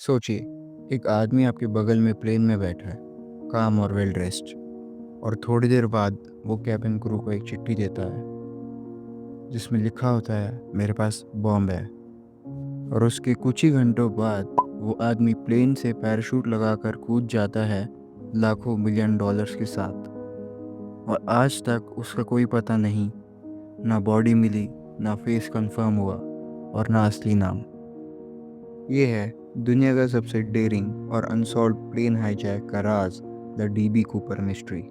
सोचिए, एक आदमी आपके बगल में प्लेन में बैठा है, काम और वेल ड्रेस्ड, और थोड़ी देर बाद वो कैबिन क्रू को एक चिट्ठी देता है जिसमें लिखा होता है मेरे पास बॉम्ब है। और उसके कुछ ही घंटों बाद वो आदमी प्लेन से पैराशूट लगाकर कूद जाता है लाखों मिलियन डॉलर्स के साथ। और आज तक उसका कोई पता नहीं, ना बॉडी मिली, ना फेस कंफर्म हुआ और ना असली नाम। ये है दुनिया का सबसे डेयरिंग और अनसॉल्व प्लेन हाईजैक का राज, द डीबी कूपर मिस्ट्री।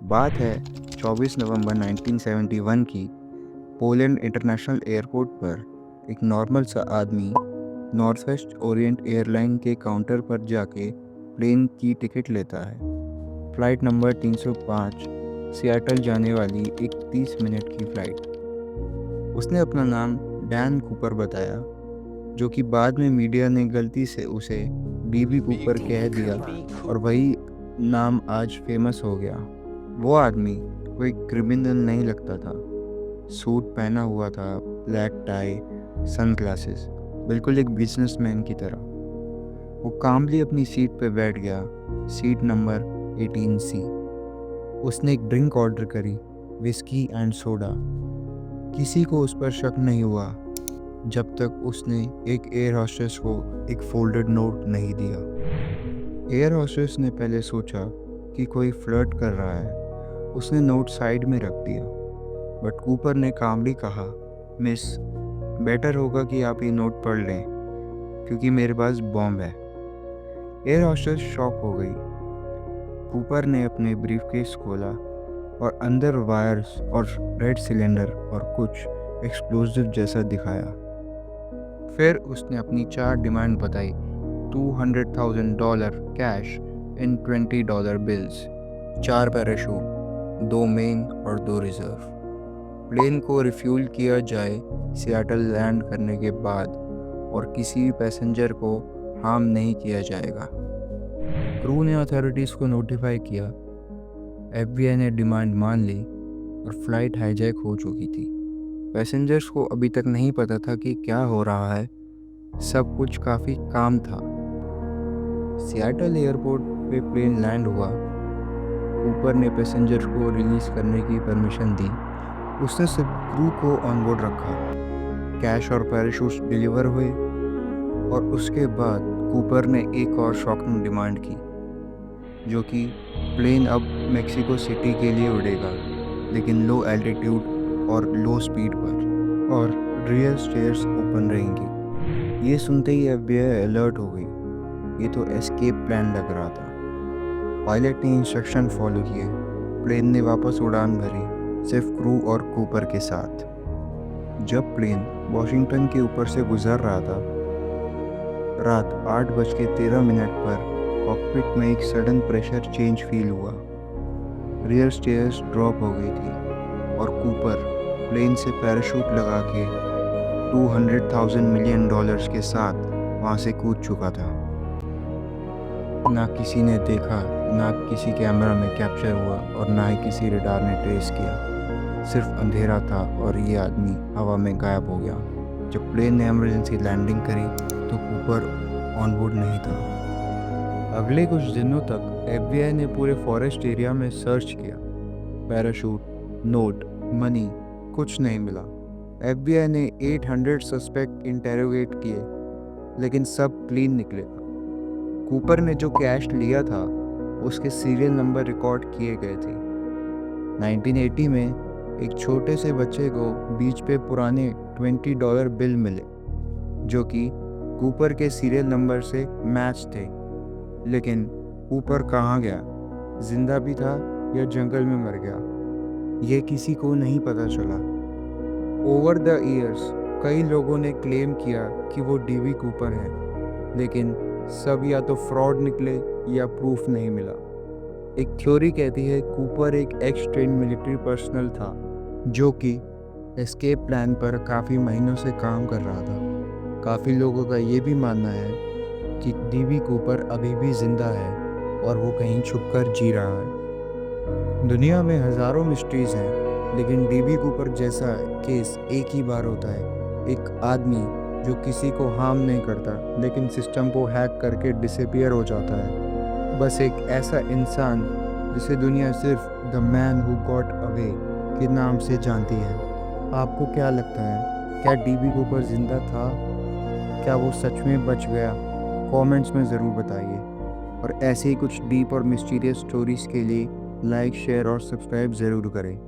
बात है 24 नवंबर 1971 की। पोलैंड इंटरनेशनल एयरपोर्ट पर एक नॉर्मल सा आदमी नॉर्थ वेस्ट ओरिएंट एयरलाइन के काउंटर पर जाके प्लेन की टिकट लेता है। फ़्लाइट नंबर 305, सियाटल जाने वाली एक 30 मिनट की फ़्लाइट। उसने अपना नाम डैन कूपर बताया, जो कि बाद में मीडिया ने गलती से उसे डीबी कूपर कह दिया, और वही नाम आज फेमस हो गया। वो आदमी कोई क्रिमिनल नहीं लगता था। सूट पहना हुआ था, ब्लैक टाई, सनग्लासेस, बिल्कुल एक बिजनेसमैन की तरह। वो कामली अपनी सीट पे बैठ गया, सीट नंबर 18C। उसने एक ड्रिंक ऑर्डर करी, विस्की एंड सोडा। किसी को उस पर शक नहीं हुआ जब तक उसने एक एयर होस्टेस को एक फोल्डेड नोट नहीं दिया। एयर होस्टेस ने पहले सोचा कि कोई फ्लर्ट कर रहा है। उसने नोट साइड में रख दिया, बट कूपर ने कामली कहा, मिस, बेटर होगा कि आप ये नोट पढ़ लें क्योंकि मेरे पास बॉम्ब है। एयर होस्टेस शॉक हो गई। कूपर ने अपने ब्रीफकेस खोला और अंदर वायर्स और रेड सिलेंडर और कुछ एक्सप्लोजिव जैसा दिखाया। फिर उसने अपनी 4 डिमांड बताई, $200,000 cash in $20 bills, 4 parachute, 2 main और 2 रिजर्व। प्लेन को रिफ्यूल किया जाए सियाटल लैंड करने के बाद, और किसी भी पैसेंजर को हार्म नहीं किया जाएगा। क्रू ने अथॉरिटीज़ को नोटिफाई किया। FBI ने डिमांड मान ली और फ्लाइट हाईजैक हो चुकी थी। पैसेंजर्स को अभी तक नहीं पता था कि क्या हो रहा है। सब कुछ काफ़ी काम था। सियाटल एयरपोर्ट पे प्लेन लैंड हुआ। कूपर ने पैसेंजर को रिलीज़ करने की परमिशन दी। उसने सिर्फ क्रू को ऑन बोर्ड रखा। कैश और पैराशूट्स डिलीवर हुए, और उसके बाद कूपर ने एक और शॉकिंग डिमांड की, जो कि प्लेन अब मेक्सिको सिटी के लिए उड़ेगा, लेकिन लो एल्टीट्यूड और लो स्पीड पर, और रियर स्टेयर्स ओपन रहेंगी। ये सुनते ही FBI अलर्ट हो गई। ये तो एस्केप प्लान लग रहा था। पायलट ने इंस्ट्रक्शन फॉलो किए। प्लेन ने वापस उड़ान भरी, सिर्फ क्रू और कूपर के साथ। जब प्लेन वॉशिंगटन के ऊपर से गुजर रहा था, रात 8:13 पर कॉकपिट में एक सडन प्रेशर चेंज फील हुआ। रियर स्टेयर्स ड्रॉप हो गई थी, और कूपर प्लेन से पैराशूट लगा के $200,000 मिलियन के साथ वहाँ से कूद चुका था। ना किसी ने देखा, ना किसी कैमरा में कैप्चर हुआ, और ना ही किसी रडार ने ट्रेस किया। सिर्फ अंधेरा था, और ये आदमी हवा में गायब हो गया। जब प्लेन ने इमरजेंसी लैंडिंग करी तो कूपर ऑन बोर्ड नहीं था। अगले कुछ दिनों तक FBI ने पूरे फॉरेस्ट एरिया में सर्च किया। पैराशूट, नोट, मनी, कुछ नहीं मिला। FBI ने 800 सस्पेक्ट इंटेरोगेट किए, लेकिन सब क्लीन निकले। कूपर ने जो कैश लिया था उसके सीरियल नंबर रिकॉर्ड किए गए थे। 1980 में एक छोटे से बच्चे को बीच पे पुराने $20 बिल मिले, जो कि कूपर के सीरियल नंबर से मैच थे। लेकिन कूपर कहाँ गया, जिंदा भी था या जंगल में मर गया, ये किसी को नहीं पता चला। ओवर द ईयर्स कई लोगों ने क्लेम किया कि वो डीबी कूपर है, लेकिन सब या तो फ्रॉड निकले या प्रूफ नहीं मिला। एक थ्योरी कहती है कूपर एक एक्स ट्रेन मिलिट्री पर्सनल था, जो कि एस्केप प्लान पर काफ़ी महीनों से काम कर रहा था। काफ़ी लोगों का ये भी मानना है कि डीबी कूपर अभी भी ज़िंदा है और वो कहीं छुपकर जी रहा है। दुनिया में हज़ारों मिस्ट्रीज़ हैं, लेकिन डीबी कूपर जैसा केस एक ही बार होता है। एक आदमी जो किसी को हार्म नहीं करता लेकिन सिस्टम को हैक करके डिसअपीयर हो जाता है। बस एक ऐसा इंसान जिसे दुनिया सिर्फ the man who got away के नाम से जानती है। आपको क्या लगता है, क्या डीबी कूपर जिंदा था? क्या वो सच में बच गया? कमेंट्स में ज़रूर बताइए। और ऐसे ही कुछ डीप और मिस्टीरियस स्टोरीज़ के लिए लाइक, शेयर और सब्सक्राइब ज़रूर करें।